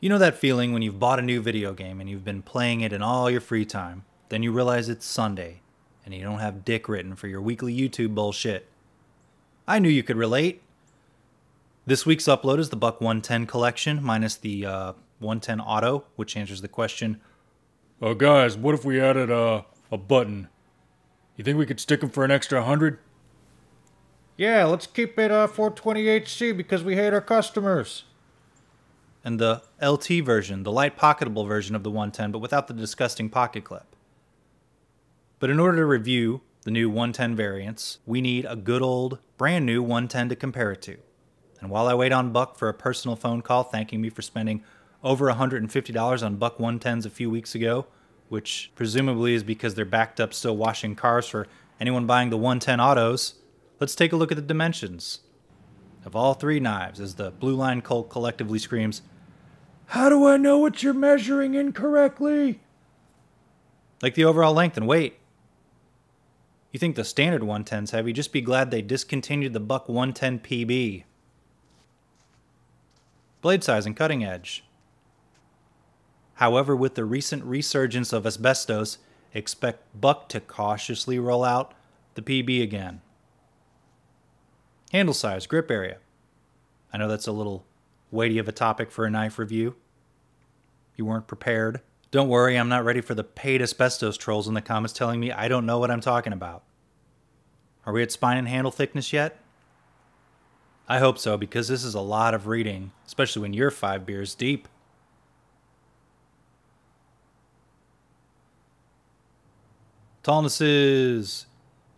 You know that feeling when you've bought a new video game and you've been playing it in all your free time, then you realize it's Sunday and you don't have dick written for your weekly YouTube bullshit. I knew you could relate. This week's upload is the Buck 110 collection minus the 110 Auto, which answers the question, Guys, what if we added a button? You think we could stick him for an extra 100? Yeah, let's keep it 420HC because we hate our customers. and the LT version, the light pocketable version of the 110, but without the disgusting pocket clip. But in order to review the new 110 variants, we need a good old, brand new 110 to compare it to. And while I wait on Buck for a personal phone call thanking me for spending over $150 on Buck 110s a few weeks ago, which presumably is because they're backed up still washing cars for anyone buying the 110 autos, let's take a look at the dimensions of all three knives as the Blue Line cult collectively screams, How do I know what you're measuring incorrectly? like the overall length and weight. You think the standard 110's heavy, just be glad they discontinued the Buck 110 PB. Blade size and cutting edge. However, with the recent resurgence of asbestos, expect Buck to cautiously roll out the PB again. Handle size, grip area. I know that's a little weighty of a topic for a knife review. You weren't prepared. Don't worry, I'm not ready for the paid asbestos trolls in the comments telling me I don't know what I'm talking about. Are we at spine and handle thickness yet? I hope so, because this is a lot of reading, especially when you're 5 beers deep. Tallnesses.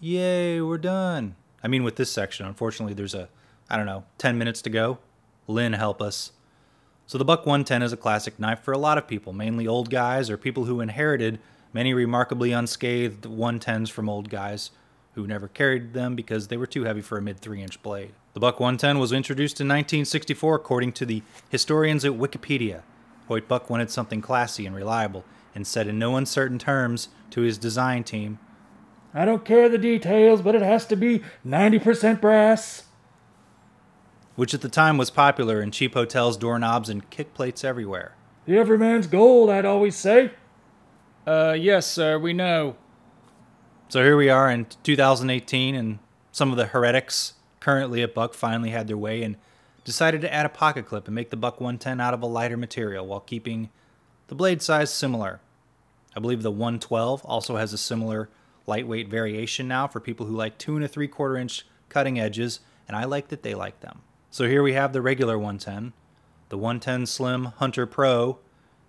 Yay, we're done. I mean, with this section, unfortunately, there's 10 minutes to go. Lynn, help us. So the Buck 110 is a classic knife for a lot of people, mainly old guys or people who inherited many remarkably unscathed 110s from old guys who never carried them because they were too heavy for a mid 3-inch blade. The Buck 110 was introduced in 1964 according to the historians at Wikipedia. Hoyt Buck wanted something classy and reliable and said in no uncertain terms to his design team, I don't care the details, but it has to be 90% brass. which at the time was popular in cheap hotels, doorknobs, and kick plates everywhere. The everyman's gold, I'd always say. Yes, sir, we know. So here we are in 2018, and some of the heretics currently at Buck finally had their way and decided to add a pocket clip and make the Buck 110 out of a lighter material while keeping the blade size similar. I believe the 112 also has a similar lightweight variation now for people who like 2 3/4 inch cutting edges, and I like that they like them. So here we have the regular 110, the 110 Slim Hunter Pro,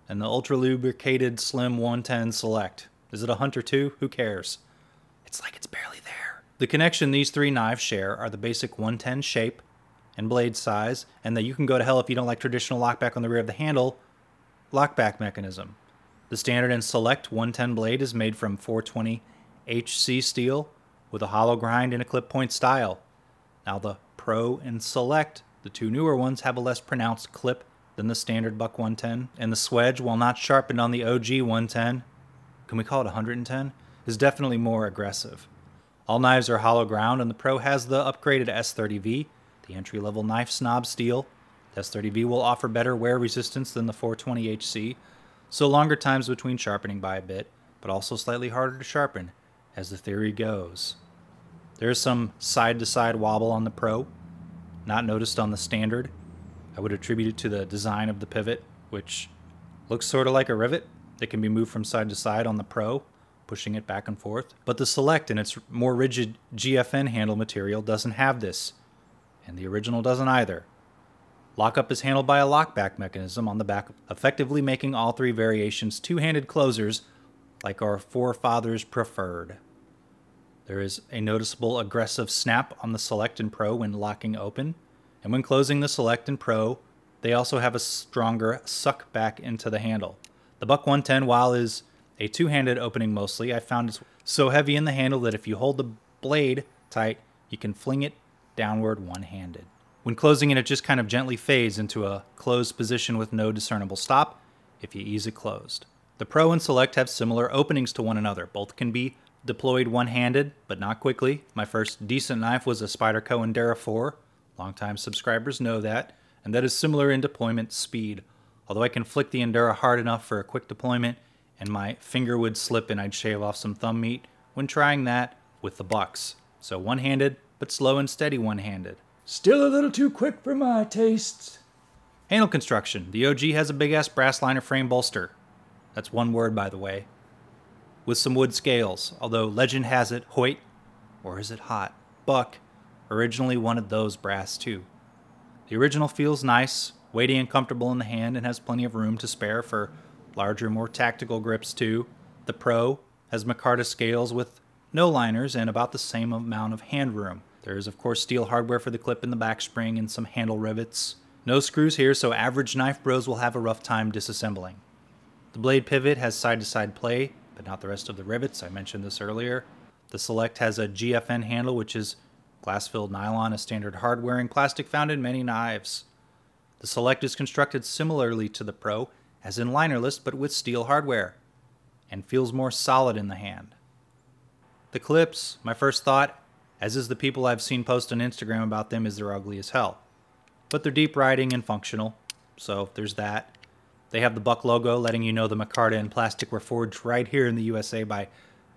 and the ultra lubricated Slim 110 Select. Is it a Hunter 2? Who cares? It's like it's barely there. The connection these three knives share are the basic 110 shape and blade size, and that you can go to hell if you don't like traditional lockback on the rear of the handle lockback mechanism. The standard and select 110 blade is made from 420 HC steel with a hollow grind and a clip point style. Now the Pro and Select, the two newer ones, have a less pronounced clip than the standard Buck 110, and the swedge, while not sharpened on the OG 110, can we call it 110, is definitely more aggressive. All knives are hollow ground, and the Pro has the upgraded S30V, the entry-level knife snob steel. The S30V will offer better wear resistance than the 420 HC, so longer times between sharpening by a bit, but also slightly harder to sharpen, as the theory goes. There is some side-to-side wobble on the Pro, not noticed on the standard. I would attribute it to the design of the pivot, which looks sort of like a rivet that can be moved from side to side on the Pro, pushing it back and forth. But the Select and its more rigid GFN handle material doesn't have this, and the original doesn't either. Lockup is handled by a lockback mechanism on the back, effectively making all three variations two-handed closers like our forefathers preferred. There is a noticeable aggressive snap on the Select and Pro when locking open, and when closing the Select and Pro, they also have a stronger suck back into the handle. The Buck 110, while is a two-handed opening mostly, I found it's so heavy in the handle that if you hold the blade tight, you can fling it downward one-handed. When closing it just kind of gently fades into a closed position with no discernible stop if you ease it closed. The Pro and Select have similar openings to one another. Both can be deployed one-handed, but not quickly. My first decent knife was a Spyderco Endura 4. Longtime subscribers know that, and that is similar in deployment speed. although I can flick the Endura hard enough for a quick deployment, and my finger would slip and I'd shave off some thumb meat when trying that with the bucks. So one-handed, but slow and steady one-handed. Still a little too quick for my tastes. Handle construction. The OG has a big-ass brass liner frame bolster. That's one word, by the way. With some wood scales, although legend has it Hoyt, or is it Hot, Buck, originally wanted those brass too. The original feels nice, weighty and comfortable in the hand, and has plenty of room to spare for larger, more tactical grips too. The Pro has micarta scales with no liners and about the same amount of hand room. There is of course steel hardware for the clip in the back spring and some handle rivets. No screws here, so average knife bros will have a rough time disassembling. The blade pivot has side-to-side play, but not the rest of the rivets. I mentioned this earlier. The Select has a GFN handle, which is glass-filled nylon, a standard hard-wearing plastic found in many knives. The Select is constructed similarly to the Pro, as in linerless, but with steel hardware, and feels more solid in the hand. The clips, my first thought, as is the people I've seen post on Instagram about them, is they're ugly as hell. But they're deep riding and functional, so there's that. They have the Buck logo, letting you know the micarta and plastic were forged right here in the USA by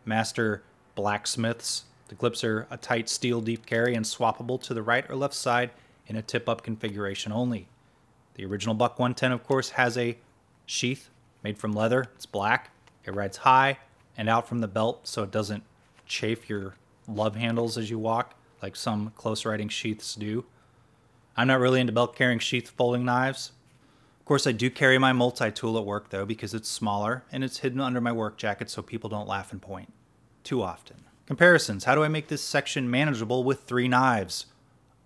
master blacksmiths. The clips are a tight steel deep carry and swappable to the right or left side in a tip-up configuration only. The original Buck 110, of course, has a sheath made from leather. It's black. It rides high and out from the belt so it doesn't chafe your love handles as you walk like some close riding sheaths do. I'm not really into belt carrying sheath folding knives. Of course, I do carry my multi-tool at work though because it's smaller and it's hidden under my work jacket so people don't laugh and point too often. Comparisons. How do I make this section manageable with 3 knives?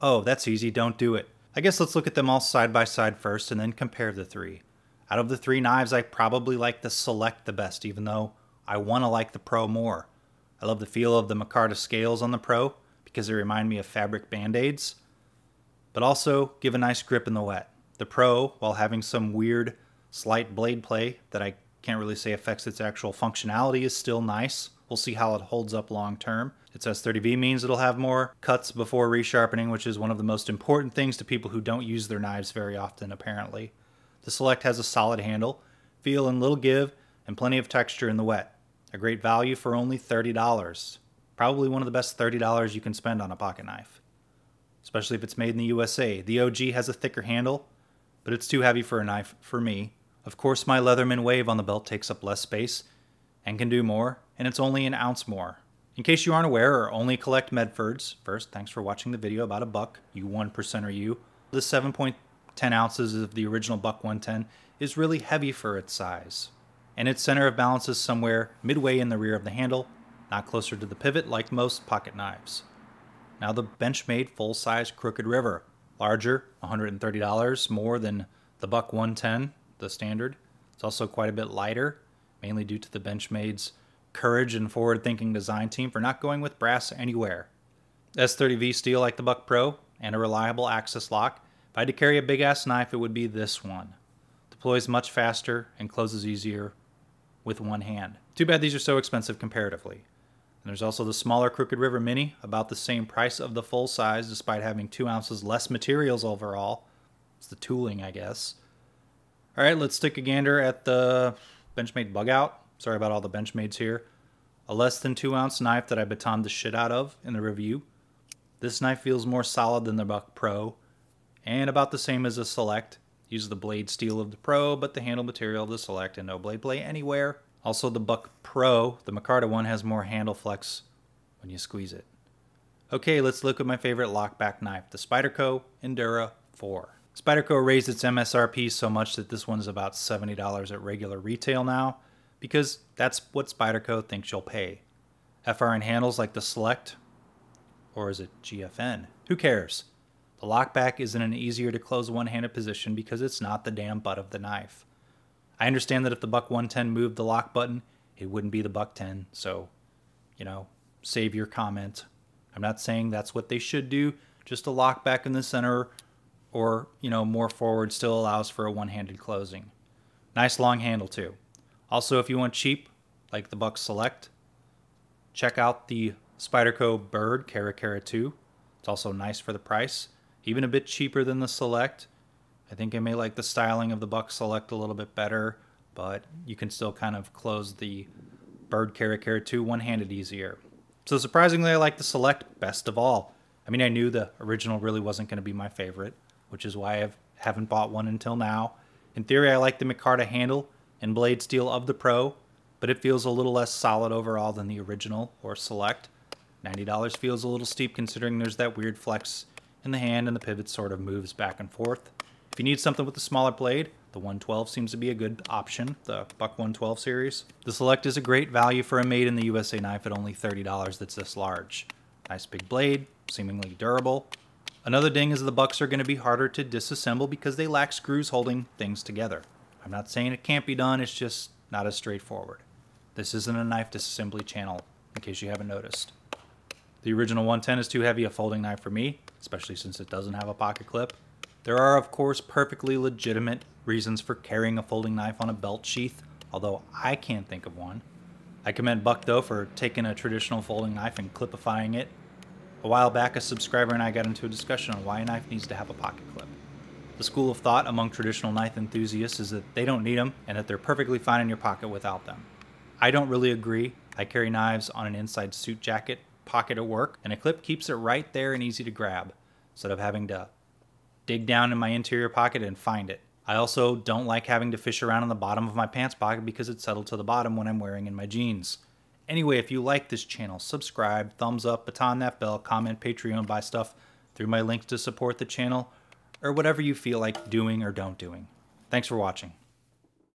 Oh, that's easy. Don't do it. I guess let's look at them all side by side first and then compare the 3. Out of the 3 knives, I probably like the Select the best, even though I want to like the Pro more. I love the feel of the micarta scales on the Pro because they remind me of fabric band-aids, but also give a nice grip in the wet. The Pro, while having some weird slight blade play that I can't really say affects its actual functionality, is still nice. We'll see how it holds up long term. It says 30V means it'll have more cuts before resharpening, which is one of the most important things to people who don't use their knives very often, apparently. The Select has a solid handle, feel and little give, and plenty of texture in the wet. A great value for only $30. Probably one of the best $30 you can spend on a pocket knife, especially if it's made in the USA. The OG has a thicker handle, but it's too heavy for a knife for me. Of course, my Leatherman Wave on the belt takes up less space and can do more, and it's only an ounce more. In case you aren't aware or only collect Medfords, first, thanks for watching the video about a buck, you 1%er you. The 7.10 ounces of the original Buck 110 is really heavy for its size, and its center of balance is somewhere midway in the rear of the handle, not closer to the pivot like most pocket knives. Now the Benchmade full-size Crooked River, larger, $130 more than the Buck 110, the standard. It's also quite a bit lighter, mainly due to the Benchmade's courage and forward-thinking design team for not going with brass anywhere. S30V steel like the Buck Pro, and a reliable access lock. If I had to carry a big-ass knife, it would be this one. Deploys much faster and closes easier with one hand. Too bad these are so expensive comparatively. And there's also the smaller Crooked River Mini, about the same price of the full size despite having 2 ounces less materials overall. It's the tooling, I guess. Alright, let's take a gander at the Benchmade Bugout. Sorry about all the Benchmades here. A less than 2 ounce knife that I batoned the shit out of in the review. This knife feels more solid than the Buck Pro, and about the same as the Select. Uses the blade steel of the Pro, but the handle material of the Select, and no blade play anywhere. Also the Buck Pro, the micarta one, has more handle flex when you squeeze it. Okay, let's look at my favorite lockback knife, the Spyderco Endura 4. Spyderco raised its MSRP so much that this one is about $70 at regular retail now, because that's what Spyderco thinks you'll pay. FRN handles like the Select, or is it GFN? Who cares? The lockback is in an easier to close one-handed position because it's not the damn butt of the knife. I understand that if the Buck 110 moved the lock button, it wouldn't be the Buck 10, so, save your comment. I'm not saying that's what they should do, just a lockback in the center or, more forward still allows for a one-handed closing. Nice long handle too. Also, if you want cheap, like the Buck Select, check out the Spyderco Byrd Cara Cara 2. It's also nice for the price, even a bit cheaper than the Select. I think I may like the styling of the Buck Select a little bit better, but you can still kind of close the Byrd Cara Cara 2 one-handed easier. So surprisingly, I like the Select best of all. I mean, I knew the original really wasn't going to be my favorite, which is why I haven't bought one until now. In theory, I like the micarta handle and blade steel of the Pro, but it feels a little less solid overall than the original or Select. $90 feels a little steep considering there's that weird flex in the hand and the pivot sort of moves back and forth. If you need something with a smaller blade, the 112 seems to be a good option, the Buck 112 series. The Select is a great value for a made in the USA knife at only $30 that's this large. Nice big blade, seemingly durable. Another ding is the Bucks are going to be harder to disassemble because they lack screws holding things together. I'm not saying it can't be done, it's just not as straightforward. This isn't a knife disassembly channel, in case you haven't noticed. The original 110 is too heavy a folding knife for me, especially since it doesn't have a pocket clip. There are, of course, perfectly legitimate reasons for carrying a folding knife on a belt sheath, although I can't think of one. I commend Buck, though, for taking a traditional folding knife and clipifying it. A while back, a subscriber and I got into a discussion on why a knife needs to have a pocket clip. The school of thought among traditional knife enthusiasts is that they don't need them and that they're perfectly fine in your pocket without them. I don't really agree. I carry knives on an inside suit jacket pocket at work, and a clip keeps it right there and easy to grab, instead of having to dig down in my interior pocket and find it. I also don't like having to fish around in the bottom of my pants pocket because it's settled to the bottom when I'm wearing in my jeans. Anyway, if you like this channel, subscribe, thumbs up, baton that bell, comment, Patreon, buy stuff through my links to support the channel, or whatever you feel like doing or don't doing. Thanks for watching.